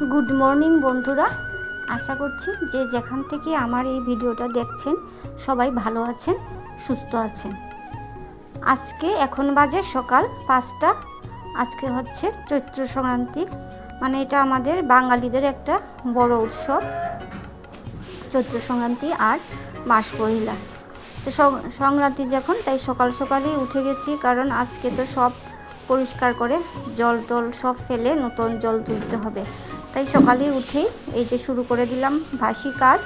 Good morning বন্ধুরা, আশা করছি যে যেখান থেকে আমার এই ভিডিওটা দেখছেন সবাই ভালো আছেন, সুস্থ আছেন। আজকে এখন বাজে সকাল 5টা। আজকে হচ্ছে চৈত্র সংক্রান্তি, মানে এটা আমাদের বাঙালিদের একটা বড় উৎসব, চৈত্র সংক্রান্তি আর মাস পহিলা। তো সংক্রান্তি যখন, তাই সকাল সকালেই উঠে গেছি, কারণ আজকে তো সব পরিষ্কার করে জল টল সব ফেলে নতুন জল তুলতে হবে। তাই সকালে উঠেই এই যে শুরু করে দিলাম বাসি কাজ।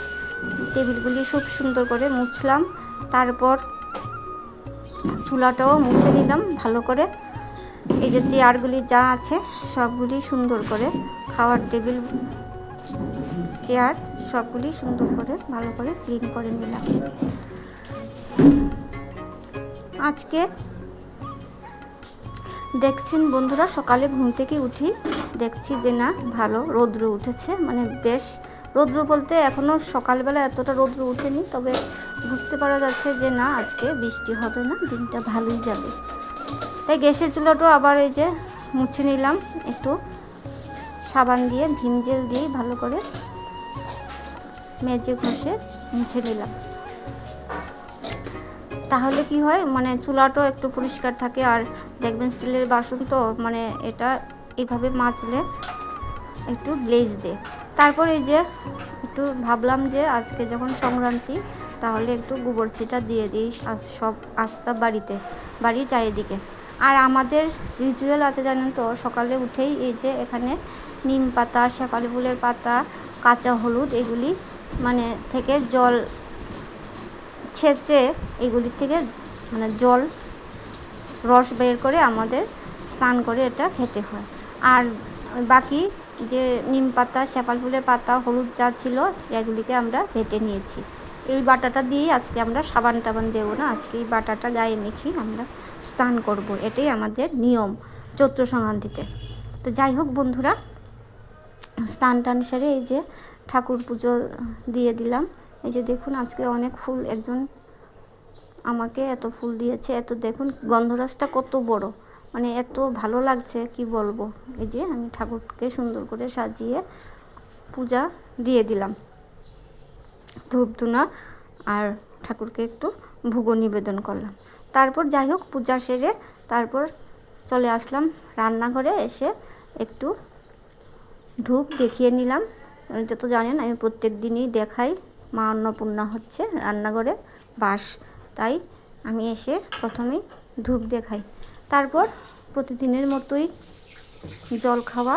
টেবিলগুলি খুব সুন্দর করে মুছলাম, তারপর চুলাটাও মুছে নিলাম ভালো করে। এই যে চেয়ারগুলি যা আছে সবগুলি সুন্দর করে, খাওয়ার টেবিল চেয়ার সবগুলি সুন্দর করে ভালো করে ক্লিন করে নিলাম। আজকে দেখছেন বন্ধুরা, সকালে ঘুম থেকে উঠি দেখছি যে না ভালো রৌদ্র উঠেছে, মানে বেশ রৌদ্র বলতে এখনও সকালবেলা এতটা রৌদ্র উঠেনি, তবে বুঝতে পারা যাচ্ছে যে না আজকে বৃষ্টি হবে না, দিনটা ভালোই যাবে। তাই গ্যাসের চুলাটাও আবার এই যে মুছে নিলাম, একটু সাবান দিয়ে ভিম জেল দিয়েই ভালো করে মেজে ঘষে মুছে নিলাম। তাহলে কি হয়, মানে চুলাটাও একটু পরিষ্কার থাকে। আর দেখবেন স্টিলের বাসন তো, মানে এটা এইভাবে মাজলে একটু গ্লেজ দেয়। তারপর এই যে একটু ভাবলাম যে আজকে যখন সংক্রান্তি, তাহলে একটু গোবর ছিটা দিয়ে দিই সব আস্তা বাড়ির চারিদিকে। আর আমাদের রিচুয়াল আছে জানেন তো, সকালে উঠেই এই যে এখানে নিম পাতা, শেফালি ফুলের পাতা, কাঁচা হলুদ এগুলি মানে থেকে জল ছেঁচে এগুলির থেকে মানে জল রস বের করে আমাদের স্নান করে এটা খেতে হয়। আর বাকি যে নিম পাতা, শেফাল ফুলের পাতা, হলুদ যা ছিল সেগুলিকে আমরা বেটে নিয়েছি। এই বাটাটা দিয়ে আজকে আমরা সাবান টাবান দেবো না, আজকে এই বাটাটা গায়ে মেখে আমরা স্নান করব, এটাই আমাদের নিয়ম চৈত্র সংক্রান্তিতে। তো যাই হোক বন্ধুরা, স্নান টান সেরে এই যে ঠাকুর পুজো দিয়ে দিলাম। এই যে দেখুন আজকে অনেক ফুল, একজন আমাকে এত ফুল দিয়েছে, এত দেখুন গন্ধরাজটা কত বড়, মানে এত ভালো লাগছে কি বলবো। এই যে আমি ঠাকুরকে সুন্দর করে সাজিয়ে পূজা দিয়ে দিলাম, ধূপ ধুনা আর ঠাকুরকে একটু ভোগও নিবেদন করলাম। তারপর যাই হোক পূজা সেরে তারপর চলে আসলাম রান্নাঘরে, এসে একটু ধূপ দেখিয়ে নিলাম। এটা তো জানেন আমি প্রত্যেক দিনই দেখাই, মা অন্নপূর্ণা হচ্ছে রান্নাঘরে বাস, তাই আমি এসে প্রথমেই ধূপ দেখাই। তারপর প্রতিদিনের মতোই জল খাওয়া,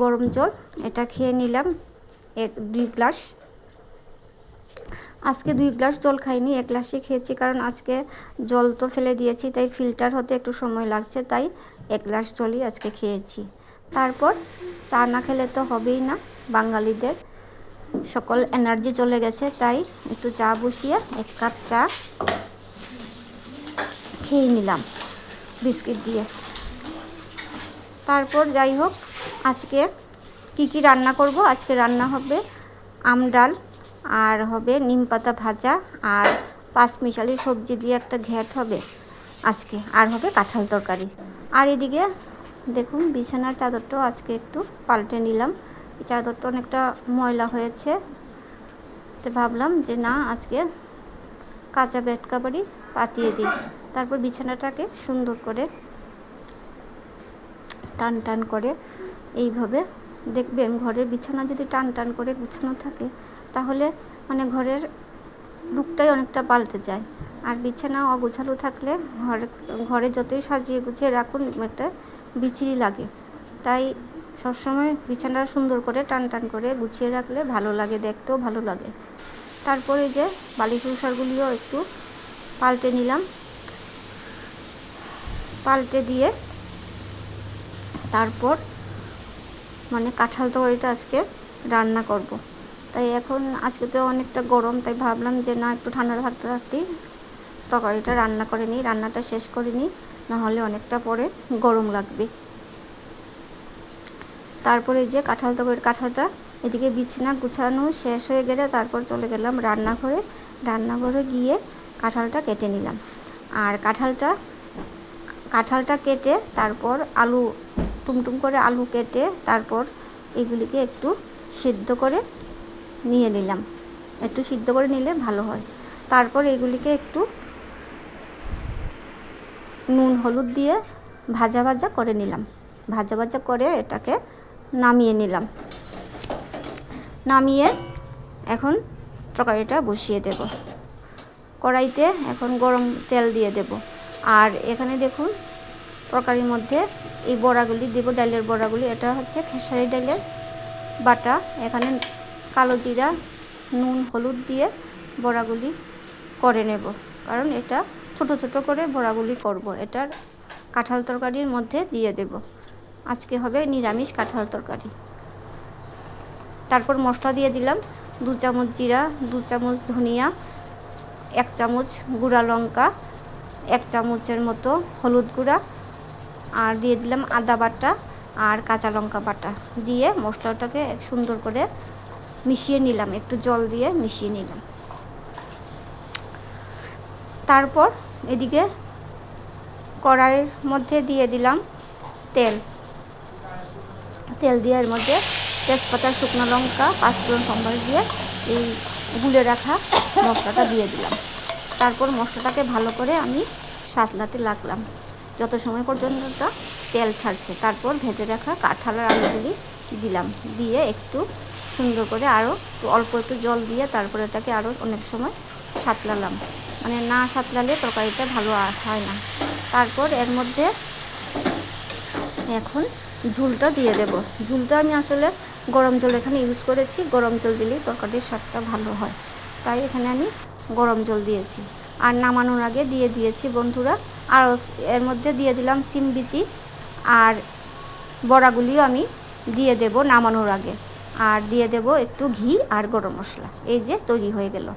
গরম জল এটা খেয়ে নিলাম 2 গ্লাস। আজকে 2 গ্লাস জল খাইনি, 1 গ্লাসই খেয়েছি, কারণ আজকে জল তো ফেলে দিয়েছি, তাই ফিল্টার হতে একটু সময় লাগছে, তাই 1 গ্লাস জলই আজকে খেয়েছি। তারপর চা না খেলে তো হবেই না, বাঙালিদের সকল এনার্জি চলে গেছে, তাই একটু চা বসিয়ে 1 কাপ চা খেয়ে নিলাম বিস্কিট দিয়ে। তারপর যাই হোক আজকে কি রান্না করব, আজকে রান্না হবে আম ডাল, আর হবে নিম পাতা ভাজা, আর 5 মিশালি সবজি দিয়ে একটা ঘ্যাট হবে আজকে, আর হবে কাঁঠাল তরকারি। আর এদিকে দেখুন বিছানার চাদরটাও আজকে একটু পাল্টে নিলাম, এই চাদরটা অনেকটা ময়লা হয়েছে, তো ভাবলাম যে না আজকে কাঁচা বেড কাভারই পাতিয়ে দিই। তারপর বিছানাটাকে সুন্দর করে টান টান করে এইভাবে, দেখবেন ঘরের বিছানা যদি টান টান করে গুছানো থাকে, তাহলে মানে ঘরের লুকটাই অনেকটা পাল্টে যায়। আর বিছানা অগোছালো থাকলে ঘরে যতই সাজিয়ে গুছিয়ে রাখুন একটা বিচ্ছিরি লাগে, তাই সবসময় বিছানা সুন্দর করে টান টান করে গুছিয়ে রাখলে ভালো লাগে, দেখতেও ভালো লাগে। তারপরে যে বালিশ উষারগুলিও একটু পাল্টে নিলাম, পাল্টে দিয়ে তারপর মানে কাঁঠাল তরকারিটা আজকে রান্না করব। তাই এখন আজকে তো অনেকটা গরম, তাই ভাবলাম যে না একটু ঠান্ডা থাকতে থাকতেই তরকারিটা রান্না করে নিই, রান্নাটা শেষ করে নিই, নাহলে অনেকটা পরে গরম লাগবে। তারপরে যে কাঁঠালটা এদিকে বিছানা গুছানো শেষ হয়ে গেলে তারপর চলে গেলাম রান্নাঘরে গিয়ে কাঁঠালটা কেটে নিলাম। আর কাঁঠালটা কেটে তারপর আলু টুমটুম করে আলু কেটে তারপর এগুলিকে একটু সিদ্ধ করে নিয়ে নিলাম, একটু সিদ্ধ করে নিলে ভালো হয়। তারপর এগুলিকে একটু নুন হলুদ দিয়ে ভাজা ভাজা করে নিলাম, ভাজা ভাজা করে এটাকে নামিয়ে নিলাম। নামিয়ে এখন তরকারিটা বসিয়ে দেব। কড়াইতে এখন গরম তেল দিয়ে দেব। আর এখানে দেখুন তরকারির মধ্যে এই বড়াগুলি দেব, ডালের বড়াগুলি। এটা হচ্ছে খেসারি ডালের বাটা। এখানে কালো জিরা, নুন হলুদ দিয়ে বড়াগুলি করে নেব, কারণ এটা ছোট ছোট করে বড়াগুলি করব। এটার কাঁঠাল তরকারির মধ্যে দিয়ে দেব। আজকে হবে নিরামিষ কাঁঠাল তরকারি। তারপর মশলা দিয়ে দিলাম 2 চামচ জিরা, 2 চামচ ধনিয়া, 1 চামচ গুঁড়া লঙ্কা, 1 চামচের মতো হলুদ গুঁড়া, আর দিয়ে দিলাম আদা বাটা আর কাঁচা লঙ্কা বাটা দিয়ে মশলাটাকে সুন্দর করে মিশিয়ে নিলাম, একটু জল দিয়ে মিশিয়ে নিলাম। তারপর এদিকে কড়াইয়ের মধ্যে দিয়ে দিলাম তেল। তেল দিয়ে এর মধ্যে তেজপাতা, শুকনো লঙ্কা, পাঁচফোড়ন সম্বর দিয়ে এই গুলে রাখা মশলাটা দিয়ে দিলাম। তারপর মশলাটাকে ভালো করে আমি সাঁতলাতে লাগলাম যত সময় পর্যন্ত তেল ছাড়ছে। তারপর ভেজে রাখা কাঁঠাল আর আলুগুলি দিলাম, দিয়ে একটু সুন্দর করে আরও অল্প একটু জল দিয়ে তারপর এটাকে আরও অনেক সময় সাঁতলালাম, মানে না সাঁতলালে তরকারিটা ভালো হয় না। তারপর এর মধ্যে এখন ঝুলটা দিয়ে দেব। ঝুলটা আমি আসলে গরম জল এখানে ইউজ করেছি, গরম জল দিলেই তরকারির স্বাদটা ভালো হয়, তাই এখানে আমি গরম জল দিয়েছি। আর নামানোর আগে দিয়ে দিয়েছি বন্ধুরা, আর এর মধ্যে দিয়ে দিলাম সিম বিচি, আর বড়াগুলিও আমি দিয়ে দেব নামানোর আগে, আর দিয়ে দেব একটু ঘি আর গরম মশলা। এই যে তৈরি হয়ে গেল।